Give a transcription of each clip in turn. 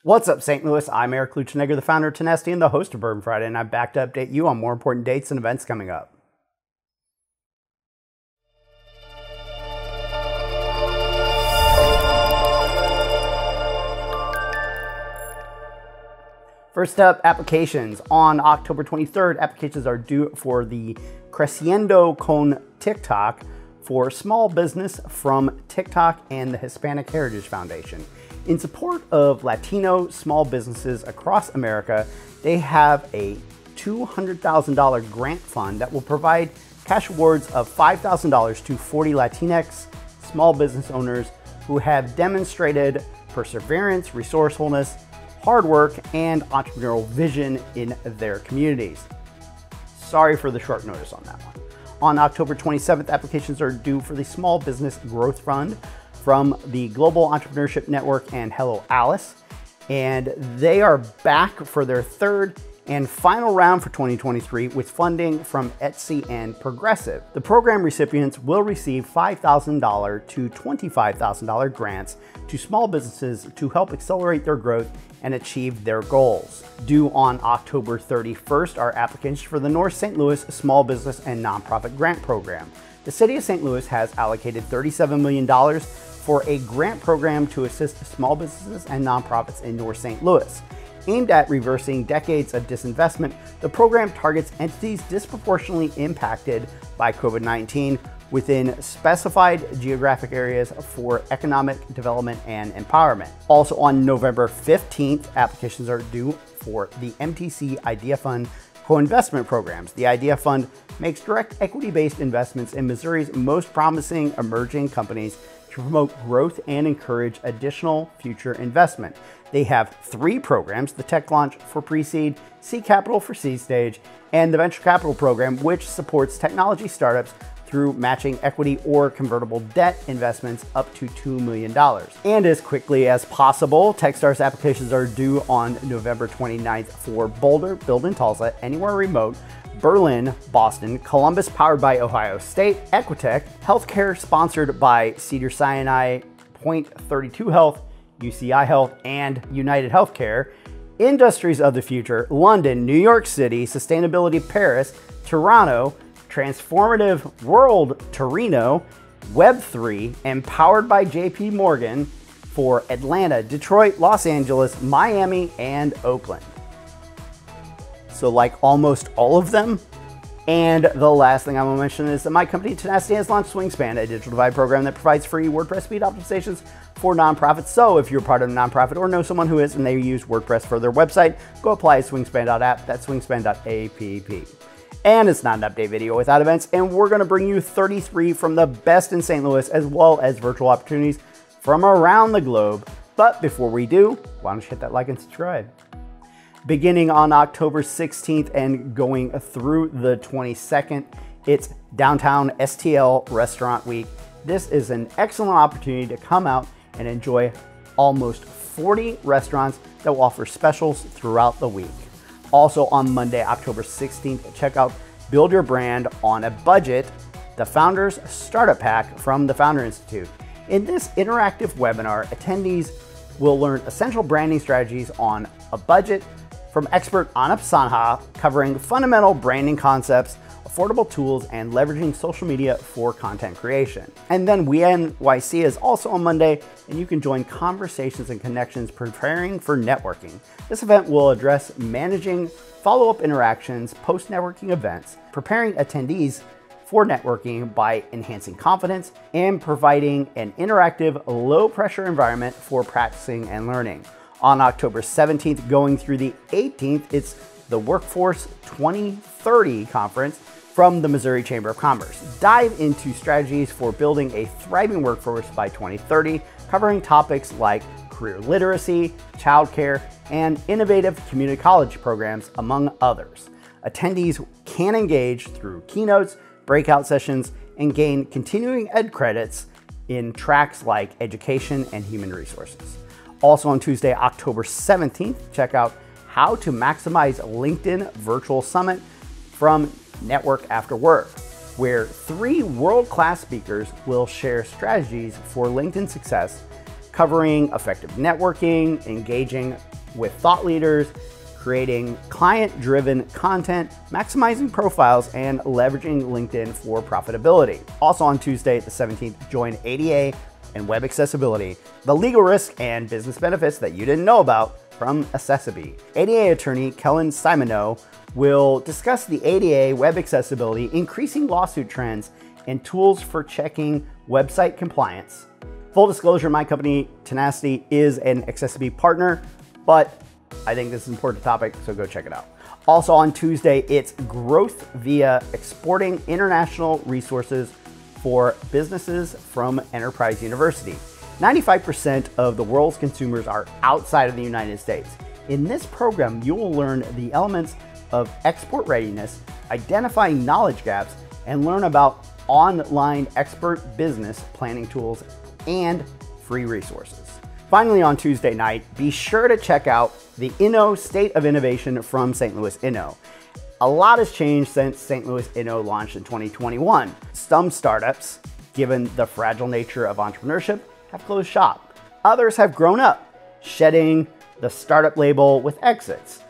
What's up, St. Louis? I'm Eric Luchenegger, the founder of Techstars and the host of Bourbon Friday, and I'm back to update you on more important dates and events coming up. First up, applications. On October 23rd, applications are due for the Creciendo con TikTok for small business from TikTok and the Hispanic Heritage Foundation. In support of Latino small businesses across America, they have a $200,000 grant fund that will provide cash awards of $5,000 to 40 Latinx small business owners who have demonstrated perseverance, resourcefulness, hard work, and entrepreneurial vision in their communities. Sorry for the short notice on that one. On October 27th, applications are due for the Small Business Growth Fund from the Global Entrepreneurship Network and Hello Alice. And they are back for their third and final round for 2023 with funding from Etsy and Progressive. The program recipients will receive $5,000 to $25,000 grants to small businesses to help accelerate their growth and achieve their goals. Due on October 31st are applications for the North St. Louis Small Business and Nonprofit Grant Program. The City of St. Louis has allocated $37 million for a grant program to assist small businesses and nonprofits in North St. Louis. Aimed at reversing decades of disinvestment, the program targets entities disproportionately impacted by COVID-19 within specified geographic areas for economic development and empowerment. Also on November 15th, applications are due for the MTC Idea Fund co-investment programs. The Idea Fund makes direct equity-based investments in Missouri's most promising emerging companies to promote growth and encourage additional future investment. They have three programs: the Tech Launch for Pre-Seed, Seed Capital for Seed Stage, and the Venture Capital Program, which supports technology startups through matching equity or convertible debt investments up to $2 million. And as quickly as possible, Techstars applications are due on November 29th for Boulder, Build in Tulsa, Anywhere Remote, Berlin, Boston, Columbus powered by Ohio State, Equitech, Healthcare sponsored by Cedars-Sinai, Point 32 Health, UCI Health, and United Healthcare, Industries of the Future, London, New York City, Sustainability Paris, Toronto, Transformative World Torino, Web3, and powered by JP Morgan for Atlanta, Detroit, Los Angeles, Miami, and Oakland. So like almost all of them. And the last thing I'm gonna mention is that my company Techstars has launched Swingspan, a digital divide program that provides free WordPress speed optimizations for nonprofits. So if you're part of a nonprofit or know someone who is and they use WordPress for their website, go apply at swingspan.app. That's swingspan.app. And it's not an update video without events, and we're gonna bring you 33 from the best in St. Louis, as well as virtual opportunities from around the globe. But before we do, why don't you hit that like and subscribe? Beginning on October 16th and going through the 22nd, it's Downtown STL Restaurant Week. This is an excellent opportunity to come out and enjoy almost 40 restaurants that will offer specials throughout the week. Also on Monday, October 16th, check out Build Your Brand on a Budget, the Founders Startup Pack from the Founder Institute. In this interactive webinar, attendees will learn essential branding strategies on a budget from expert Anap Sanha, covering fundamental branding concepts, affordable tools, and leveraging social media for content creation. And then We NYC is also on Monday, and you can join conversations and connections preparing for networking. This event will address managing follow-up interactions, post-networking events, preparing attendees for networking by enhancing confidence, and providing an interactive, low-pressure environment for practicing and learning. On October 17th, going through the 18th, it's the Workforce 2030 conference from the Missouri Chamber of Commerce. Dive into strategies for building a thriving workforce by 2030, covering topics like career literacy, childcare, and innovative community college programs, among others. Attendees can engage through keynotes, breakout sessions, and gain continuing ed credits in tracks like education and human resources. Also on Tuesday, October 17th, check out How to Maximize LinkedIn Virtual Summit from Network After Work, where 3 world-class speakers will share strategies for LinkedIn success, covering effective networking, engaging with thought leaders, creating client-driven content, maximizing profiles, and leveraging LinkedIn for profitability. Also on Tuesday, the 17th, join ADA and web accessibility, the legal risk and business benefits that you didn't know about from Accessibility. ADA attorney Kellen Simoneau will discuss the ADA web accessibility, increasing lawsuit trends, and tools for checking website compliance. Full disclosure, my company, Tenacity, is an Accessibility partner, but I think this is an important topic, so go check it out. Also on Tuesday, it's growth via exporting international resources for businesses from Enterprise University. 95% of the world's consumers are outside of the United States. In this program, you will learn the elements of export readiness, identifying knowledge gaps, and learn about online expert business planning tools and free resources. Finally, on Tuesday night, be sure to check out the Inno State of Innovation from St. Louis Inno. A lot has changed since St. Louis Inno launched in 2021. Some startups, given the fragile nature of entrepreneurship, have closed shop. Others have grown up, shedding the startup label with exits.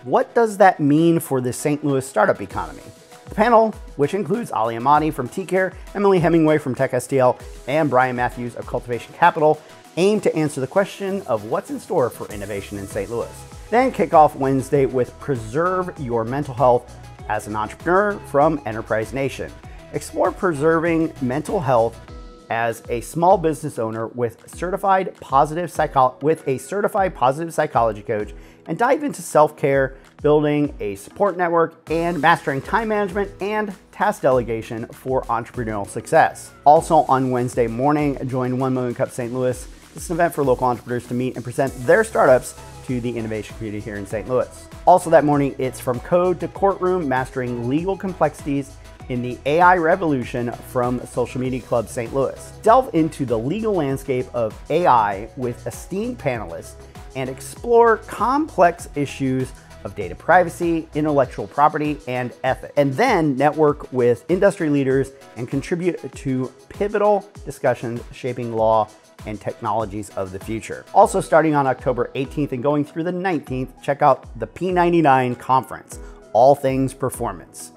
What does that mean for the St. Louis startup economy? The panel, which includes Ali Amadi from TCare, Emily Hemingway from TechSTL, and Brian Matthews of Cultivation Capital, aim to answer the question of what's in store for innovation in St. Louis. Then kick off Wednesday with Preserve Your Mental Health as an Entrepreneur from Enterprise Nation. Explore preserving mental health as a small business owner with a certified positive psychology coach, and dive into self-care, building a support network, and mastering time management and task delegation for entrepreneurial success. Also on Wednesday morning, join 1 Million Cup St. Louis. This is an event for local entrepreneurs to meet and present their startups to the innovation community here in St. Louis. Also that morning, it's From Code to Courtroom, Mastering Legal Complexities in the AI Revolution from Social Media Club St. Louis. Delve into the legal landscape of AI with esteemed panelists and explore complex issues of data privacy, intellectual property, and ethics. And then network with industry leaders and contribute to pivotal discussions shaping law and technologies of the future. Also starting on October 18th and going through the 19th, check out the P99 conference, All Things Performance.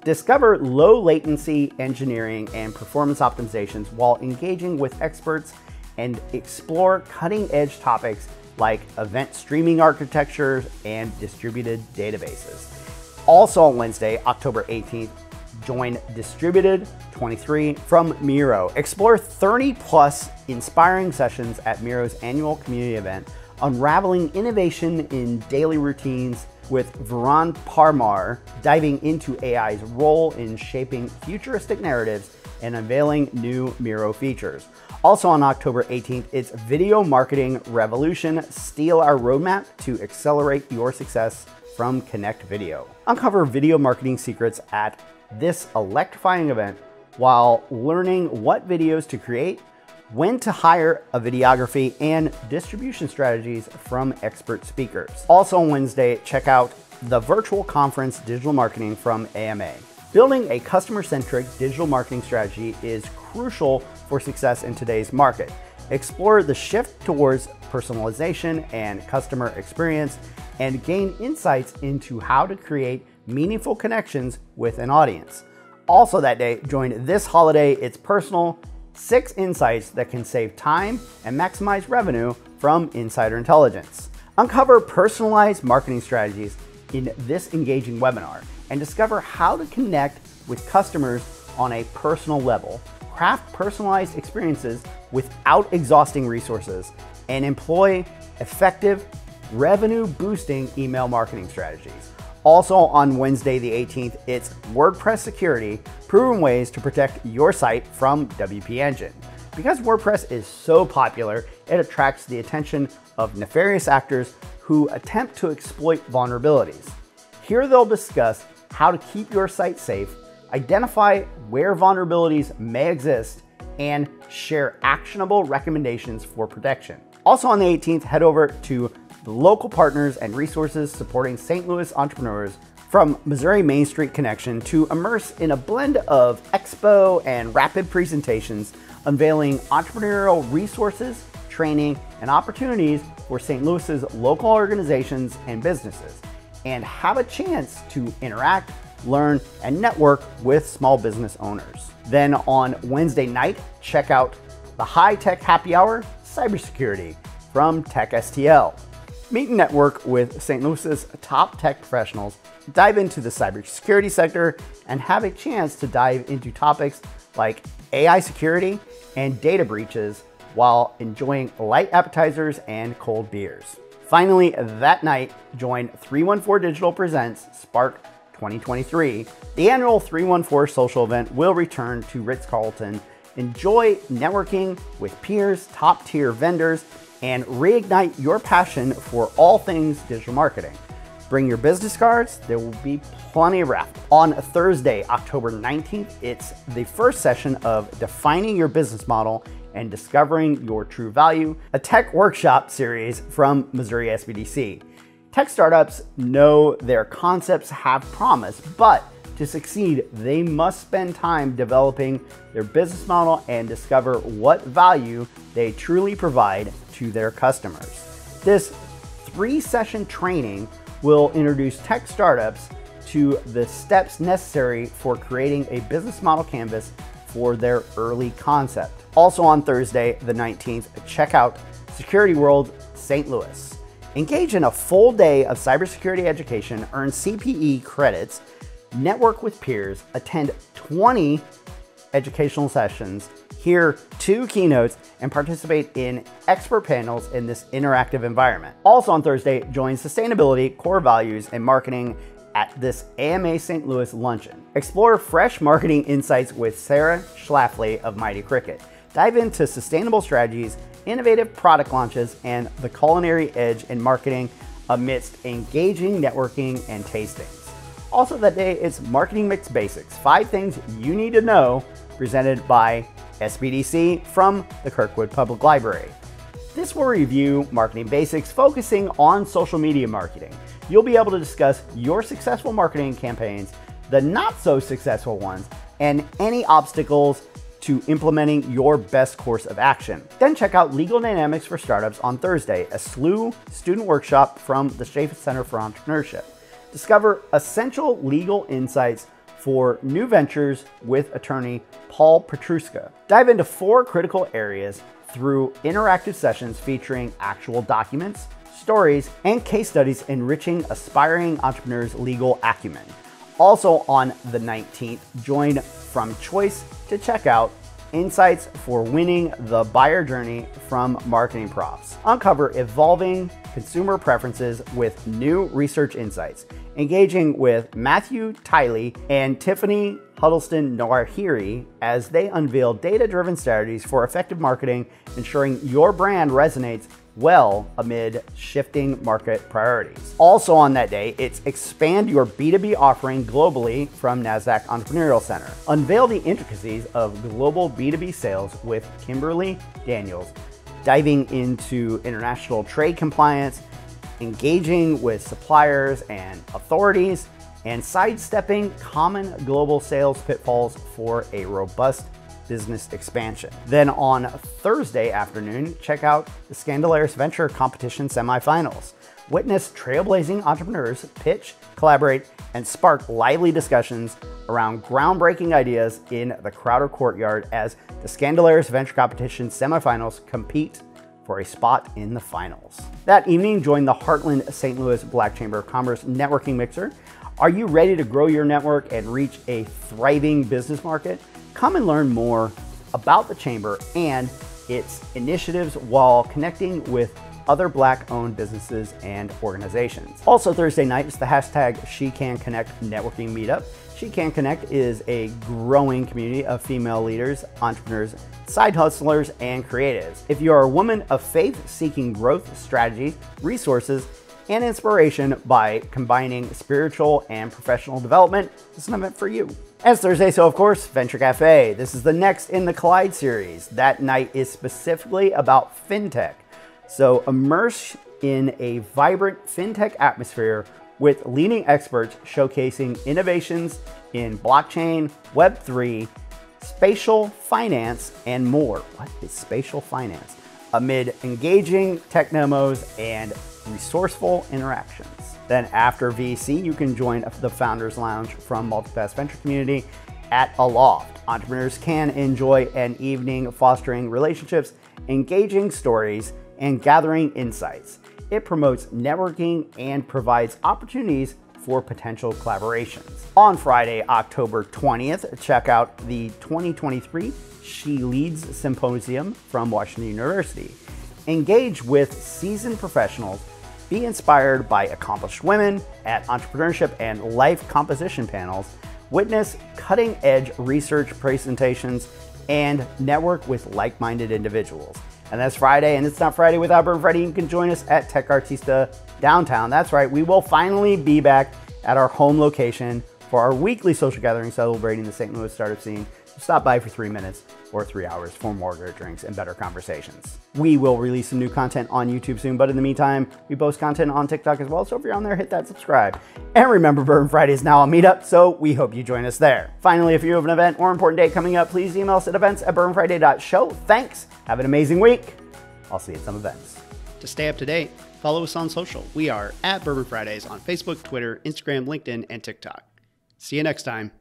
Discover low latency engineering and performance optimizations while engaging with experts and explore cutting edge topics like event streaming architectures and distributed databases. Also on Wednesday, October 18th, join Distributed 23 from Miro. Explore 30 plus inspiring sessions at Miro's annual community event, unraveling innovation in daily routines with Varun Parmar, diving into AI's role in shaping futuristic narratives and unveiling new Miro features. Also on October 18th, it's Video Marketing Revolution, Steal Our Roadmap to Accelerate Your Success from Connect Video. Uncover video marketing secrets at this electrifying event while learning what videos to create, when to hire a videography, and distribution strategies from expert speakers. Also on Wednesday, check out the virtual conference Digital Marketing from AMA. Building a customer-centric digital marketing strategy is crucial for success in today's market. Explore the shift towards personalization and customer experience and gain insights into how to create meaningful connections with an audience. Also that day, join This Holiday It's Personal, 6 insights that can save time and maximize revenue from insider intelligence. Uncover personalized marketing strategies in this engaging webinar and discover how to connect with customers on a personal level, craft personalized experiences without exhausting resources, and employ effective revenue-boosting email marketing strategies. Also on Wednesday the 18th, it's WordPress Security, Proven Ways to Protect Your Site from WP Engine. Because WordPress is so popular, it attracts the attention of nefarious actors who attempt to exploit vulnerabilities. Here they'll discuss how to keep your site safe, identify where vulnerabilities may exist, and share actionable recommendations for protection. Also on the 18th, head over to the local partners and resources supporting St. Louis entrepreneurs, from Missouri Main Street Connection to immerse in a blend of expo and rapid presentations, unveiling entrepreneurial resources, training, and opportunities for St. Louis's local organizations and businesses, and have a chance to interact, learn, and network with small business owners. Then on Wednesday night, check out the High Tech Happy Hour Cybersecurity from TechSTL. Meet and network with St. Louis's top tech professionals, dive into the cybersecurity sector, and have a chance to dive into topics like AI security and data breaches while enjoying light appetizers and cold beers. Finally, that night, join 314 Digital Presents Spark 2023. The annual 314 social event will return to Ritz-Carlton. Enjoy networking with peers, top-tier vendors, and reignite your passion for all things digital marketing. Bring your business cards, there will be plenty of raffle. On Thursday, October 19th, it's the first session of Defining Your Business Model and Discovering Your True Value, a tech workshop series from Missouri SBDC. Tech startups know their concepts have promise, but to succeed, they must spend time developing their business model and discover what value they truly provide to their customers. This 3-session training will introduce tech startups to the steps necessary for creating a business model canvas for their early concept. Also on Thursday, the 19th, check out Security World St. Louis. Engage in a full day of cybersecurity education, earn CPE credits, network with peers, attend 20 educational sessions, hear 2 keynotes, and participate in expert panels in this interactive environment. Also on Thursday, join Sustainability, Core Values, and Marketing at this AMA St. Louis luncheon. Explore fresh marketing insights with Sarah Schlafly of Mighty Cricket. Dive into sustainable strategies, innovative product launches, and the culinary edge in marketing amidst engaging networking and tastings. Also that day, it's Marketing Mix Basics, 5 things you need to know, presented by SBDC from the Kirkwood Public Library. This will review marketing basics focusing on social media marketing. You'll be able to discuss your successful marketing campaigns, the not so successful ones, and any obstacles to implementing your best course of action. Then check out Legal Dynamics for Startups on Thursday, a SLU student workshop from the Chaffetz Center for Entrepreneurship. Discover essential legal insights for new ventures with attorney Paul Petruska. Dive into 4 critical areas through interactive sessions featuring actual documents, stories, and case studies enriching aspiring entrepreneurs' legal acumen. Also on the 19th, join From Choice to Checkout, insights for winning the buyer journey from marketing profs. Uncover evolving consumer preferences with new research insights. Engaging with Matthew Tiley and Tiffany Huddleston Noahiri as they unveil data-driven strategies for effective marketing, ensuring your brand resonates well amid shifting market priorities. Also on that day, it's Expand Your B2B Offering Globally from NASDAQ Entrepreneurial Center. Unveil the intricacies of global B2B sales with Kimberly Daniels, diving into international trade compliance, engaging with suppliers and authorities, and sidestepping common global sales pitfalls for a robust business expansion. Then on Thursday afternoon, check out the Scandalaris Venture Competition semifinals. Witness trailblazing entrepreneurs pitch, collaborate, and spark lively discussions around groundbreaking ideas in the Crowder Courtyard as the Scandalaris Venture Competition semifinals compete for a spot in the finals. That evening, join the Heartland St. Louis Black Chamber of Commerce Networking Mixer. Are you ready to grow your network and reach a thriving business market? Come and learn more about the Chamber and its initiatives while connecting with other Black-owned businesses and organizations. Also Thursday night is the hashtag SheCanConnect networking meetup. SheCanConnect is a growing community of female leaders, entrepreneurs, side hustlers, and creatives. If you are a woman of faith seeking growth strategies, resources, and inspiration by combining spiritual and professional development, this is an event for you. As Thursday, so of course, Venture Cafe. This is the next in the Collide series. That night is specifically about fintech. So immerse in a vibrant fintech atmosphere with leading experts showcasing innovations in blockchain, Web3, spatial finance, and more. What is spatial finance? amid engaging tech demos and resourceful interactions. Then after VC, you can join the Founders Lounge from Multipass Venture Community at Aloft. Entrepreneurs can enjoy an evening fostering relationships, engaging stories, and gathering insights. It promotes networking and provides opportunities for potential collaborations. On Friday, October 20th, check out the 2023 She Leads Symposium from Washington University. Engage with seasoned professionals, be inspired by accomplished women at entrepreneurship and life composition panels, witness cutting-edge research presentations, and network with like-minded individuals. And that's Friday, and it's not Friday without Bourbon Friday. You can join us at TechArtista downtown. That's right, we will finally be back at our home location for our weekly social gathering celebrating the St. Louis startup scene. Stop by for 3 minutes or 3 hours for more great drinks and better conversations. We will release some new content on YouTube soon, but in the meantime, we post content on TikTok as well. So if you're on there, hit that subscribe. And remember, Bourbon Friday is now on Meetup, so we hope you join us there. Finally, if you have an event or important date coming up, please email us at events@bourbonfriday.show. Thanks. Have an amazing week. I'll see you at some events. To stay up to date, follow us on social. We are at Bourbon Fridays on Facebook, Twitter, Instagram, LinkedIn, and TikTok. See you next time.